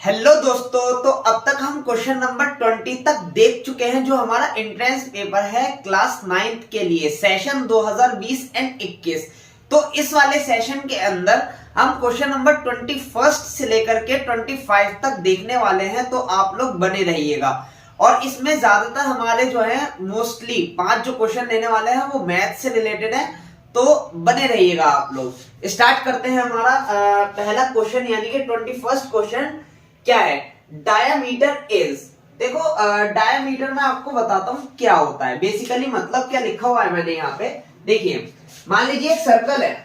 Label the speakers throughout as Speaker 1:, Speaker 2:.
Speaker 1: Hello दोस्तों, तो अब तक हम क्वेश्चन नंबर 20 तक देख चुके हैं जो हमारा एंट्रेंस पेपर है क्लास 9th के लिए सेशन 2020 एंड 21। तो इस वाले सेशन के अंदर हम क्वेश्चन नंबर 21 से लेकर के 25 तक देखने वाले हैं, तो आप लोग बने रहिएगा। और इसमें ज्यादातर हमारे जो है मोस्टली 5 जो क्वेश्चन लेने वाले हैं वो मैथ से रिलेटेड है, तो बने रहिएगा आप लोग। स्टार्ट करते हैं हमारा पहला क्वेश्चन यानी कि 21 क्वेश्चन क्या है। डायामीटर इज, देखो डायामीटर मैं आपको बताता हूं क्या होता है बेसिकली, मतलब क्या लिखा हुआ है मैंने यहाँ पे। देखिए, मान लीजिए एक सर्कल है,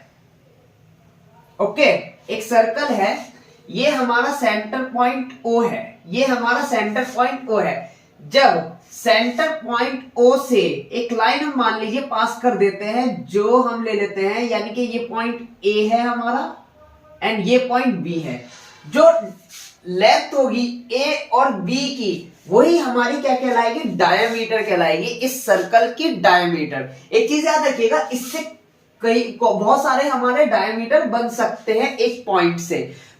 Speaker 1: ओके, एक सर्कल है, ये हमारा सेंटर पॉइंट ओ है, ये हमारा सेंटर पॉइंट ओ है। जब सेंटर पॉइंट ओ से एक लाइन हम मान लीजिए पास कर देते हैं, जो हम ले लेते हैं यानी कि ये पॉइंट ए है हमारा एंड ये पॉइंट बी है। जो लेंथ होगी ए और बी की, वही हमारी क्या कहलाएगी, डायमीटर कहलाएगी, इस सर्कल की डायमीटर। एक चीज याद रखिएगा, इससे कई बहुत सारे हमारे डायमीटर बन सकते हैं एक पॉइंट से।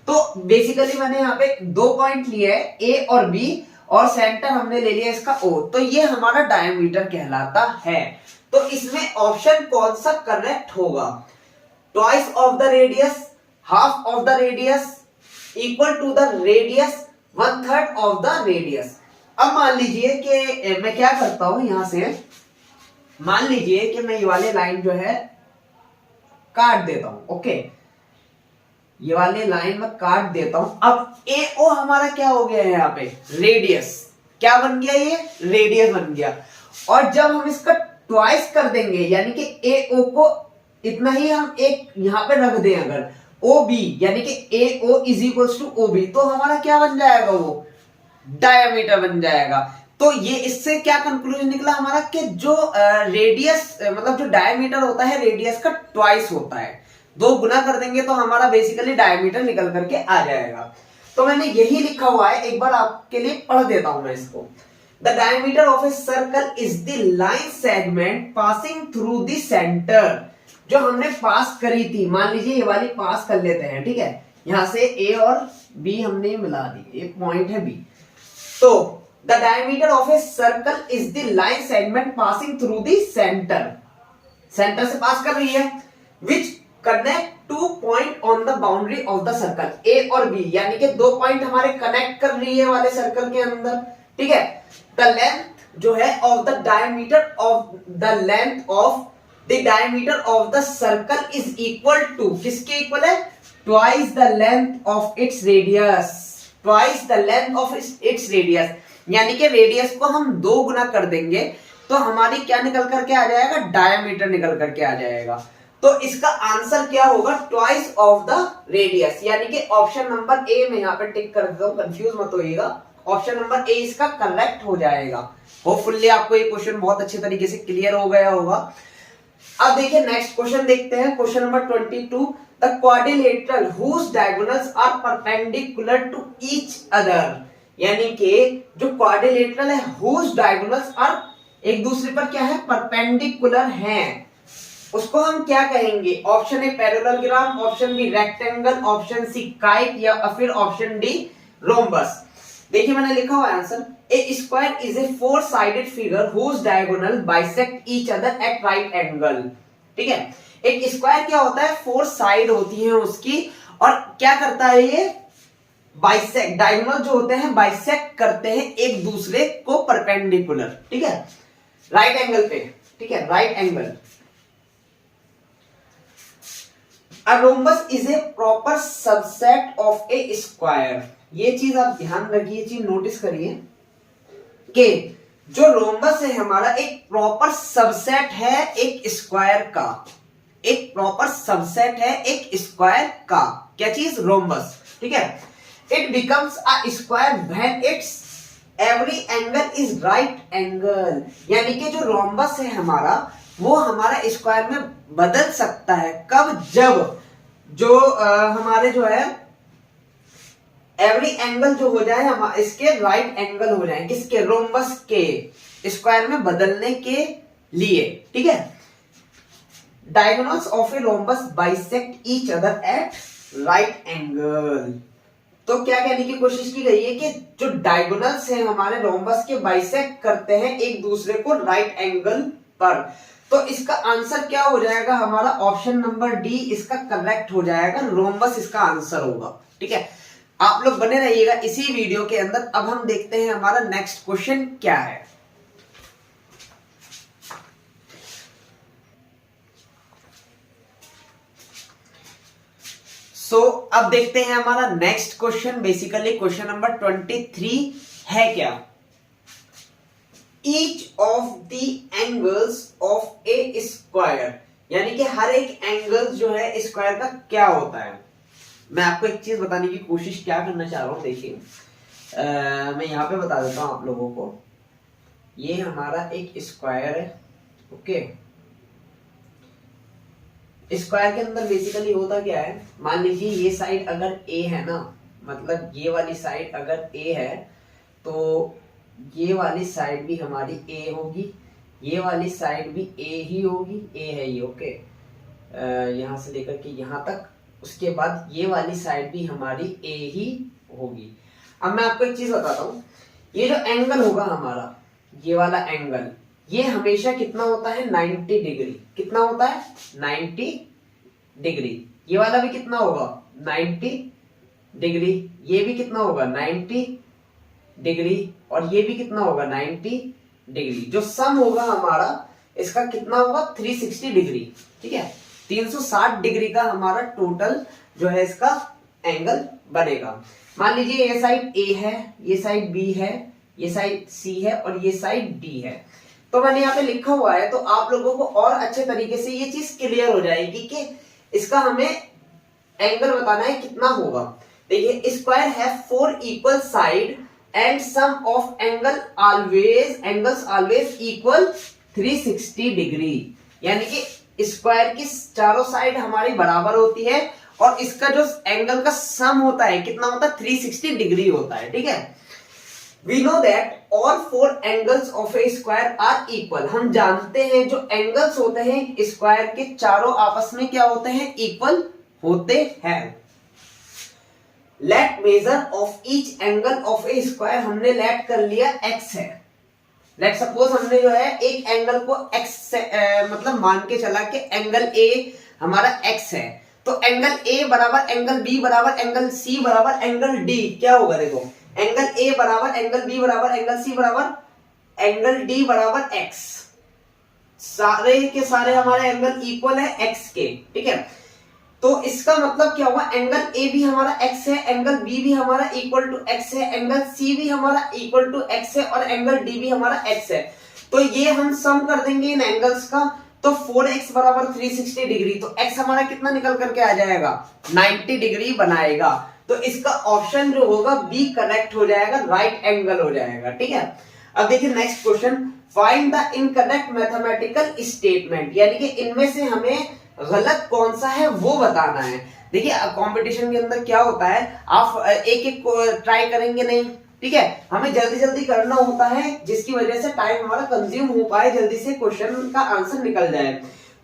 Speaker 1: तो बेसिकली मैंने यहाँ पे 2 पॉइंट लिए है, ए और बी, और सेंटर हमने ले लिया इसका ओ, तो ये हमारा डायमीटर कहलाता है। तो इसमें ऑप्शन कौन सा करेक्ट होगा? Twice of the radius, half of the radius, equal to the radius, 1/3 of the radius. अब मान लीजिए कि मैं क्या करता हूं, यहां से मान लीजिए कि मैं ये वाले लाइन जो है काट देता हूं, ओके, ये वाले लाइन में काट देता हूं। अब ए ओ हमारा क्या हो गया है यहाँ पे, रेडियस। क्या बन गया, ये रेडियस बन गया। और जब हम इसका ट्वाइस कर देंगे यानी कि ए ओ को इतना ही हम एक यहां पे रख दें, अगर ओ बी यानी कि A O is equal to O B, तो हमारा क्या बन जाएगा, वो डायमीटर बन जाएगा। तो ये इससे क्या कंक्लूजन निकला हमारा कि जो रेडियस मतलब जो डायमीटर होता है रेडियस का ट्वाइस होता है, 2 गुना कर देंगे तो हमारा बेसिकली डायमीटर निकल करके आ जाएगा। तो मैंने यही लिखा हुआ है, एक बार आपके लिए पढ़ देता हूं मैं इसको। The diameter of a circle is the line segment passing through the centre. जो हमने पास करी थी, मान लीजिए ये वाली पास कर लेते हैं, ठीक है, यहां से ए और बी हमने मिला दी, एक पॉइंट है बी। तो the diameter of a circle is the line segment passing through the centre, centre से पास कर रही है, which connect 2 point on the boundary of the circle. A और बी यानी कि 2 पॉइंट हमारे कनेक्ट कर रही है वाले सर्कल के अंदर, ठीक है। द लेंथ जो है of the diameter of the length of the diameter of the circle is equal to, किसके इक्वल है, twice the length of its radius, twice the length of its radius। यानी कि रेडियस को हम 2 गुना कर देंगे तो हमारी क्या निकल करके आ जाएगा, डायमीटर निकल करके आ जाएगा। तो इसका आंसर क्या होगा, ट्वाइस ऑफ द रेडियस, यानी कि ऑप्शन नंबर ए में यहाँ पे टिक कर देता हूं, कंफ्यूज मत होइएगा, ऑप्शन नंबर ए इसका करेक्ट हो जाएगा। होपफुली आपको ये क्वेश्चन बहुत अच्छे तरीके से क्लियर हो गया होगा। अब देखिए नेक्स्ट क्वेश्चन देखते हैं, question number 22। The quadrilateral whose diagonals are perpendicular to each other, यानी कि जो क्वाड्रिलेटरल है हुज डायगोनल्स आर एक दूसरे पर क्या है, परपेंडिकुलर हैं, उसको हम क्या कहेंगे? Option A parallelogram, option B rectangle, option C kite, या फिर ऑप्शन डी रोम्बस। देखिए मैंने लिखा हुआ answer, a square is a 4-साइडेड figure whose diagonal bisect each other at right angle. ठीक है, एक स्क्वायर क्या होता है, 4 साइड होती है उसकी, और क्या करता है ये, बाइसेक्ट, डायगोनल जो होते हैं बाइसेक्ट करते हैं एक दूसरे को परपेंडिकुलर, ठीक है, राइट एंगल पे, ठीक है, right angle. A rhombus is a proper subset of a square। ये चीज आप ध्यान रखिए, चीज नोटिस करिए कि जो रोम्बस है हमारा एक प्रॉपर सबसेट है एक स्क्वायर का, एक प्रॉपर सबसेट है एक स्क्वायर का। क्या चीज, रोम्बस, ठीक है। It becomes a square when it's every angle is right angle, यानी कि जो रोम्बस है हमारा वो हमारा स्क्वायर में बदल सकता है, कब, जब जो हमारे जो है एवरी एंगल जो हो जाए हम इसके राइट एंगल हो जाए, किसके, रोम्बस के स्क्वायर में बदलने के लिए, ठीक है। Diagonals of a rhombus bisect each other at right angle. तो क्या कहने की कोशिश की गई है कि जो डायगोनल्स हैं हमारे रोम्बस के बाइसेक्ट करते हैं एक दूसरे को राइट एंगल पर। तो इसका आंसर क्या हो जाएगा हमारा, ऑप्शन नंबर डी इसका करेक्ट हो जाएगा, रोम्बस इसका आंसर होगा। ठीक है, आप लोग बने रहिएगा इसी वीडियो के अंदर। अब हम देखते हैं हमारा नेक्स्ट क्वेश्चन क्या है। अब देखते हैं हमारा next question. Basically question number 23 है क्या, each of the angles of A square, यानी कि हर एक एंगल जो है स्क्वायर का क्या होता है। मैं आपको एक चीज बताने की कोशिश क्या करना चाह रहा हूं, देखिए मैं यहां पे बता देता हूं आप लोगों को। ये हमारा एक स्क्वायर है, ओके। स्क्वायर के अंदर बेसिकली होता क्या है, मान लीजिए ये साइड अगर ए है ना, मतलब ये वाली साइड अगर ए है तो ये वाली साइड भी हमारी ए होगी, ये वाली साइड भी ए ही होगी, ए है ये, ओके। यहां से लेकर के यहां तक, उसके बाद ये वाली साइड भी हमारी ए ही होगी। अब मैं आपको एक चीज बताता हूं, ये जो एंगल होगा हमारा, ये वाला एंगल, ये हमेशा कितना होता है 90 डिग्री। कितना होता है 90 डिग्री। ये वाला भी कितना होगा 90 डिग्री, ये भी कितना होगा 90 डिग्री, और ये भी कितना होगा 90 डिग्री। जो सम होगा हमारा इसका कितना होगा 360 डिग्री। ठीक है, 360 डिग्री का हमारा टोटल जो है इसका एंगल बनेगा। मान लीजिए ये साइड ए है, ये साइड बी है, ये साइड सी है और ये साइड डी है। तो मैंने यहाँ पे लिखा हुआ है, तो आप लोगों को और अच्छे तरीके से ये चीज क्लियर हो जाएगी कि इसका हमें एंगल बताना है कितना होगा। देखिए स्क्वायर है 4 equal side and sum of angles always equal 360 degree, यानी कि स्क्वायर की चारों साइड हमारी बराबर होती है और इसका जो एंगल का सम होता है कितना होता है 360 डिग्री होता है। ठीक है, We know that all 4 angles of a square are equal. हम जानते हैं जो एंगल्स होते हैं स्क्वायर के चारों आपस में क्या होते हैं, इक्वल होते हैं। Let measure of each angle of a square, हमने लेट कर लिया x है। लेट सपोज हमने जो है एक एंगल को x से मतलब मान के चला कि एंगल A हमारा x है, तो एंगल A बराबर एंगल B बराबर एंगल C बराबर एंगल D क्या होगा, देखो एंगल A बराबर एंगल B बराबर एंगल C बराबर एंगल D बराबर x। सारे के सारे हमारे एंगल इक्वल है x के। ठीक है, तो इसका मतलब क्या हुआ, एंगल A भी हमारा x है, एंगल B भी हमारा इक्वल टू x है, एंगल C भी हमारा इक्वल टू x है और एंगल D भी हमारा x है। तो ये हम सम कर देंगे इन एंगल्स का, तो 4x बराबर 360 डिग्री, तो x हमारा कितना निकल करके आ जाएगा 90 डिग्री बनाएगा। तो इसका ऑप्शन जो होगा बी करेक्ट हो जाएगा, राइट एंगल हो जाएगा। ठीक है, अब देखिए next question, find the incorrect mathematical statement, यानी कि इनमें से हमें गलत कौन सा है वो बताना है। देखिए कंपटीशन के अंदर क्या होता है, आप एक एक ट्राई करेंगे नहीं, ठीक है, हमें जल्दी जल्दी करना होता है जिसकी वजह से टाइम हमारा कंज्यूम हो पाए, जल्दी से क्वेश्चन का आंसर निकल जाए।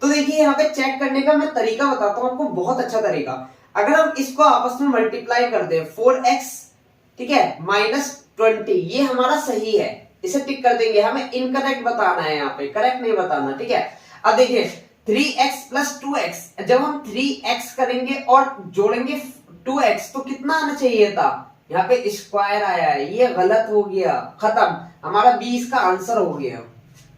Speaker 1: तो देखिए यहाँ पे चेक करने का मैं तरीका बताता हूँ आपको, बहुत अच्छा तरीका। अगर हम इसको आपस में मल्टीप्लाई कर दें 4x, ठीक है, -20, ये हमारा सही है, इसे टिक कर देंगे। हमें इनकरेक्ट बताना है, यहाँ पे करेक्ट नहीं बताना। ठीक है, अब देखिए 3x + 2x, जब हम 3x करेंगे और जोड़ेंगे 2x तो कितना आना चाहिए था, यहाँ पे स्क्वायर आया है, ये गलत हो गया, खत्म, हमारा b इसका आंसर हो गया,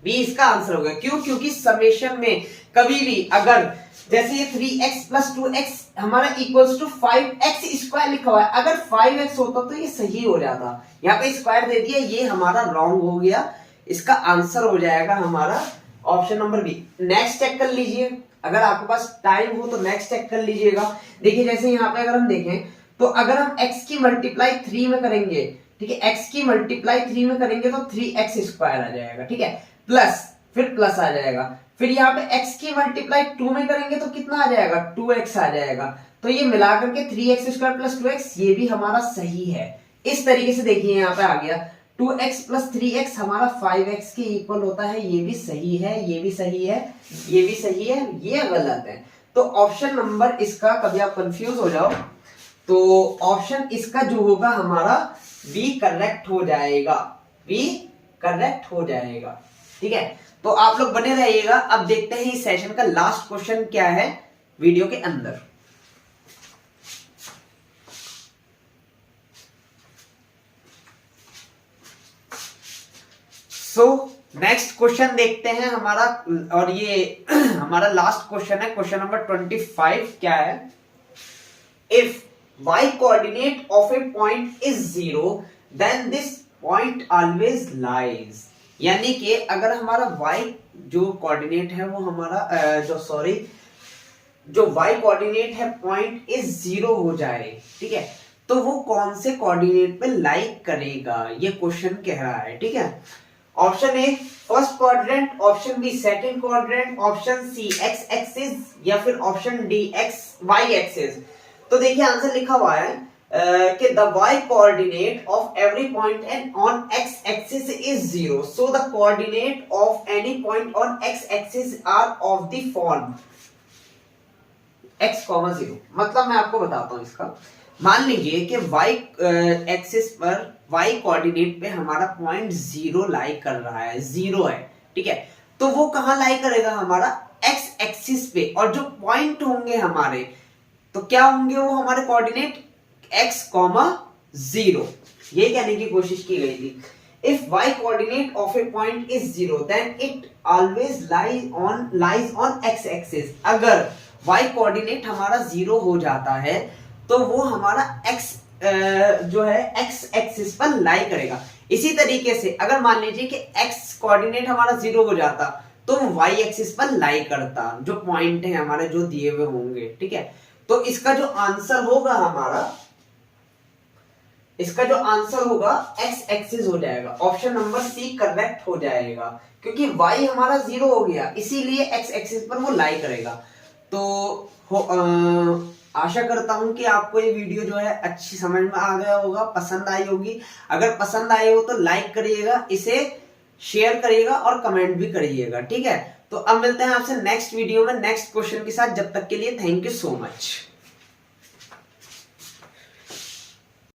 Speaker 1: b इसका आंसर हो गया। क्यों, क्योंकि समेशन में कभी भी अगर जैसे ये 3x + 2x हमारा इक्वल्स टू 5x स्क्वायर लिखा हुआ है, अगर 5x होता तो ये सही हो जाता, यहाँ पे स्क्वायर दे दिया, ये हमारा रॉन्ग हो गया, इसका आंसर हो जाएगा हमारा option number B. Next check कर लीजिए, अगर आपके पास टाइम हो तो नेक्स्ट चेक कर लीजिएगा। देखिए जैसे यहाँ पे अगर हम देखें तो अगर हम x की मल्टीप्लाई 3 में करेंगे, ठीक है, x की मल्टीप्लाई 3 में करेंगे तो 3x स्क्वायर आ जाएगा, ठीक है, प्लस फिर प्लस आ जाएगा, फिर यहाँ पे x की मल्टीप्लाई 2 में करेंगे तो कितना आ जाएगा 2x आ जाएगा। तो ये मिलाकर के 3x स्क्वायर + 2x, ये भी हमारा सही है। इस तरीके से देखिए यहाँ पे आ गया 2x + 3x हमारा 5x के इक्वल होता है, ये भी सही है, ये भी सही है, ये भी सही है, ये गलत है। तो ऑप्शन नंबर इसका, कभी आप कंफ्यूज हो जाओ तो ऑप्शन इसका जो होगा हमारा बी करेक्ट हो जाएगा, बी करेक्ट हो जाएगा। ठीक है, तो आप लोग बने रहिएगा। अब देखते हैं इस सेशन का लास्ट क्वेश्चन क्या है वीडियो के अंदर। सो नेक्स्ट क्वेश्चन देखते हैं हमारा, और ये हमारा लास्ट क्वेश्चन है, क्वेश्चन नंबर 25। क्या है? If y coordinate of a point is 0 then this point always lies। यानी कि अगर हमारा y जो कोऑर्डिनेट है वो हमारा जो y कोऑर्डिनेट है पॉइंट इज 0 हो जाए, ठीक है, तो वो कौन से कोऑर्डिनेट पे लाई करेगा, ये क्वेश्चन कह रहा है। ठीक है, option A first quadrant, option B second quadrant, option C X axis, या फिर option D X Y axis. तो देखिए आंसर लिखा हुआ है कि the y coordinate of every point and on x axis is 0, so the coordinate of any point on x axis are of the form x, 0। मतलब मैं आपको बताता हूं इसका। मान लीजिए कि y एक्सिस पर y कोऑर्डिनेट पे हमारा पॉइंट 0 लाई कर रहा है, 0 है, ठीक है, तो वो कहां लाई करेगा? हमारा x एक्सिस पे। और जो पॉइंट होंगे हमारे, तो क्या होंगे वो हमारे कोऑर्डिनेट x, 0। ये कहने की कोशिश की गई थी। If y coordinate of a point is 0 then it always lies on x axis. अगर y कोऑर्डिनेट हमारा 0 हो जाता है तो वो हमारा x जो है x एक्सिस पर लाई करेगा। इसी तरीके से अगर मान लीजिए कि x कोऑर्डिनेट हमारा 0 हो जाता तो y एक्सिस पर लाई करता, जो पॉइंट है हमारे जो दिए हुए होंगे। ठीक है, तो इसका जो आंसर होगा हमारा, इसका जो आंसर होगा x एक्सिस हो जाएगा। ऑप्शन नंबर सी करेक्ट हो जाएगा, क्योंकि y हमारा 0 हो गया, इसीलिए x एक्सिस पर वो लाई करेगा। तो आशा करता हूं कि आपको ये वीडियो जो है अच्छी समझ में आ गया होगा, पसंद आई होगी। अगर पसंद आए हो तो लाइक करिएगा, इसे शेयर करिएगा और कमेंट भी करिएगा। ठीक है, तो अब मिलते हैं आपसे नेक्स्ट वीडियो में नेक्स्ट क्वेश्चन के साथ। जब तक के लिए थैंक यू सो मच।